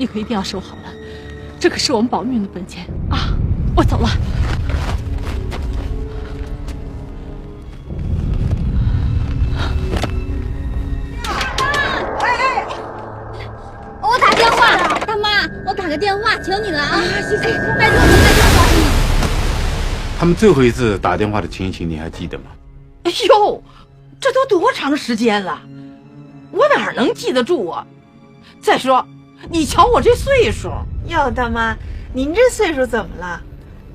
你可一定要收好了，这可是我们保命的本钱啊！我走了。我打电话，大妈，我打个电话，求你了啊！谢谢，拜托你，拜托你。他们最后一次打电话的情形你还记得吗？哎呦，这都多长时间了，我哪能记得住啊？再说，你瞧我这岁数。哟，大妈，您这岁数怎么了？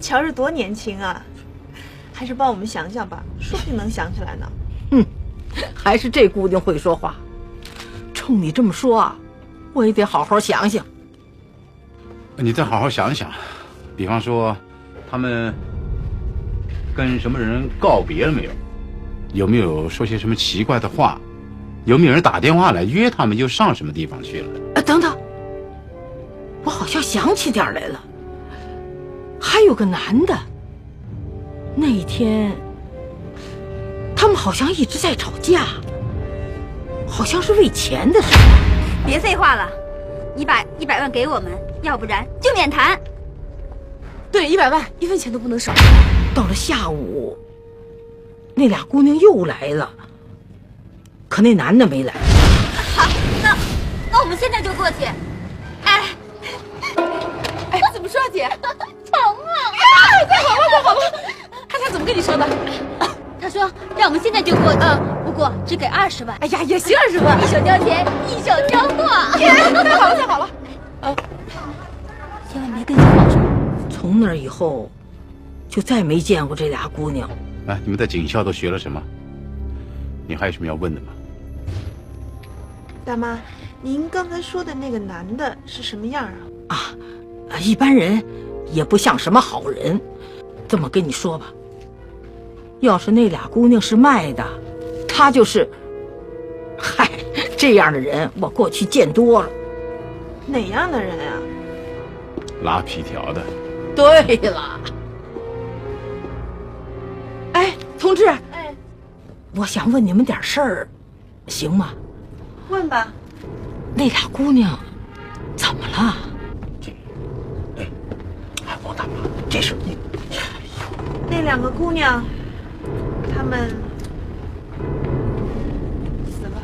瞧着多年轻啊！还是帮我们想想吧，说不定能想起来呢。还是这姑娘会说话。冲你这么说啊，我也得好好想想。你再好好想想，比方说，他们跟什么人告别了没有？有没有说些什么奇怪的话？有没有人打电话来约他们又上什么地方去了？等等，我好像想起点来了，还有个男的。那一天，他们好像一直在吵架，好像是为钱的事。别废话了，你把100万给我们，要不然就免谈。对，100万，1分钱都不能少。到了下午，那俩姑娘又来了，可那男的没来。好，那我们现在就过去。哎，怎么说啊，姐？成了！太好了，太好了！他怎么跟你说的？他说让我们现在就过去，不过只给20万。哎呀，也行20万，一手交钱，一手交货。太好了，太好了！千万别跟小宝说。从那以后，就再没见过这俩姑娘。哎，你们在警校都学了什么？你还有什么要问的吗？大妈，您刚才说的那个男的是什么样啊？一般人也不像什么好人。这么跟你说吧，要是那俩姑娘是卖的，他就是……嗨，这样的人我过去见多了。哪样的人啊？拉皮条的。对了，哎，同志，我想问你们点事儿，行吗？问吧。那俩姑娘怎么了？王大妈，这事你……那2个姑娘，她们死了。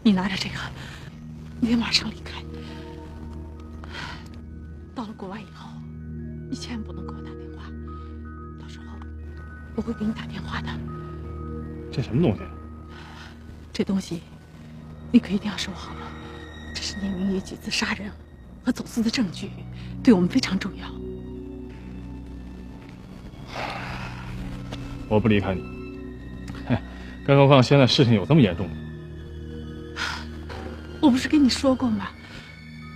你拿着这个，你得马上离开。到了国外以后，你千万不能给我打电话，到时候我会给你打电话的。这什么东西？这东西你可一定要收好了，这是聂明宇几次杀人和走私的证据，对我们非常重要。我不离开你。更何况现在事情有这么严重吗？我不是跟你说过吗？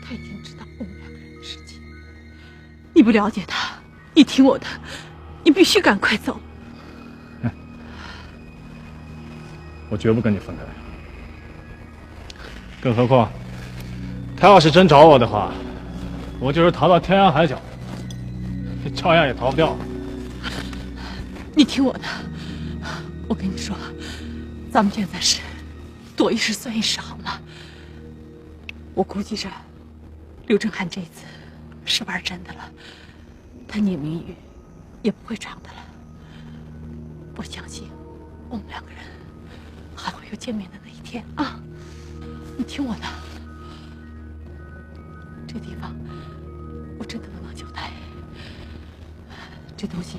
他已经知道我们两个人的事情。你不了解他，你听我的，你必须赶快走。我绝不跟你分开。更何况，他要是真找我的话，我就是逃到天涯海角，照样也逃不掉。你听我的，我跟你说，咱们现在是多一事算一事，好吗？我估计着，刘振汉这次是玩真的了，他聂明宇也不会长的了。我相信，我们两个人还会有见面的那一天啊！你听我的，这地方我真的不能交代。这东西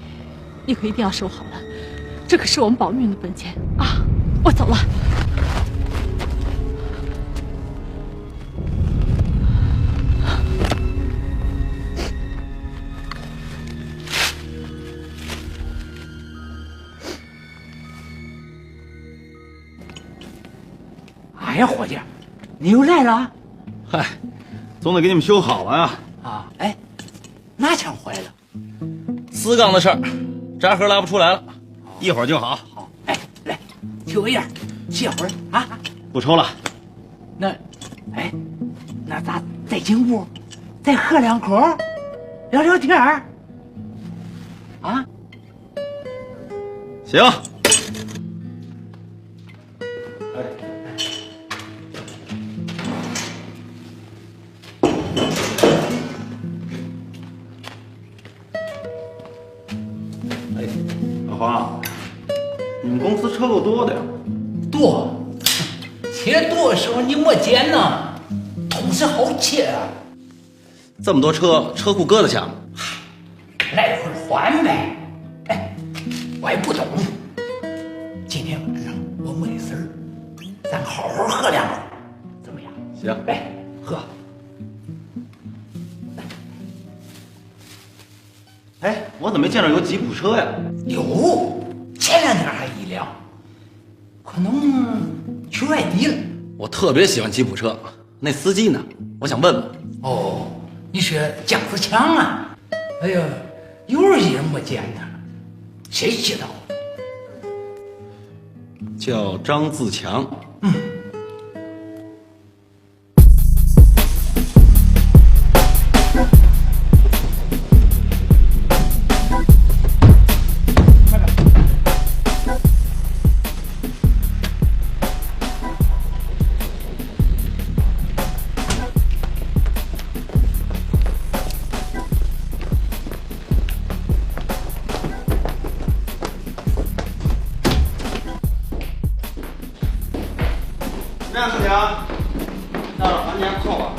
你可一定要收好了，这可是我们保命的本钱啊！我走了。哎呀，伙计，你又来了？嗨，总得给你们修好了呀。啊，哎，哪枪坏了？4缸的事儿，闸盒拉不出来了，一会儿就好。好，哎，来，抽个烟，歇会儿啊。不抽了。那，哎，那咱再进屋，再喝2口，聊聊天儿。啊？行。老黄，你们公司车够多的呀？多，切多的时候你没见呢，同时好切啊。这么多车，车库搁得下吗？来回换呗。哎，我也不懂。今天晚上我没事儿，咱好好喝2口，怎么样？行，来喝。哎，我怎么没见着有吉普车呀？有，前2天还一辆，可能去外地了。我特别喜欢吉普车，那司机呢？我想问问。哦，你是姜子强啊？哎呀，有人没见他，谁知道？叫张自强。张自强，到了房间坐吧。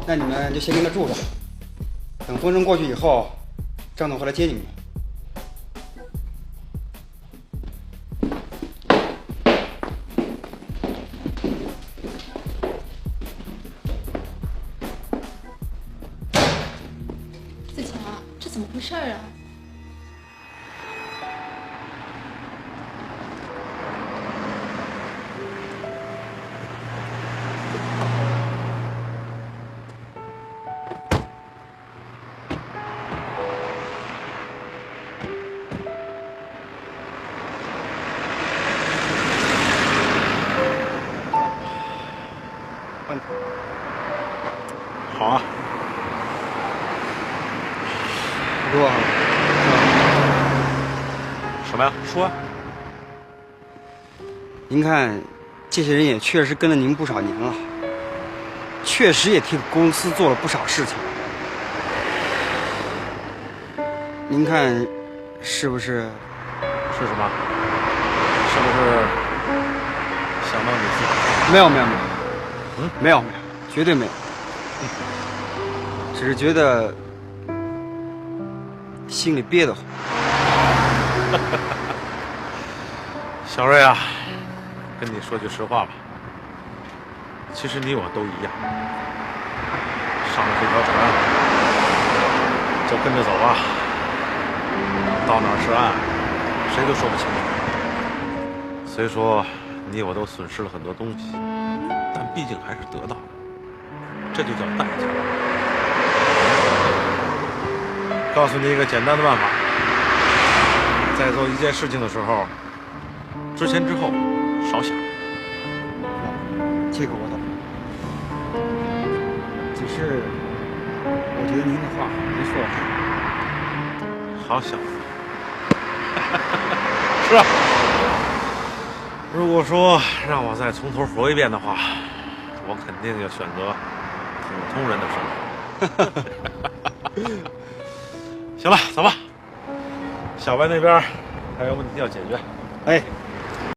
那你们就先跟他住着，等风声过去以后，张总会来接你们。子强，这怎么回事啊？好啊。不过，什么呀？说。您看，这些人也确实跟了您不少年了，确实也替公司做了不少事情。您看，是不是？是什么？是不是没有，没有，绝对没有，只是觉得心里憋得慌。小瑞啊，跟你说句实话吧，其实你我都一样，上了这条船就跟着走吧，到哪儿是岸，谁都说不清楚。虽说你我都损失了很多东西，但毕竟还是得到了，这就叫代价。告诉你一个简单的办法，在做一件事情的时候，之前之后少想。这个我懂，只是我觉得您的话没错。好小子，是啊。如果说让我再从头活一遍的话，我肯定要选择普通人的生活。行了，走吧。小白那边还有问题要解决。哎。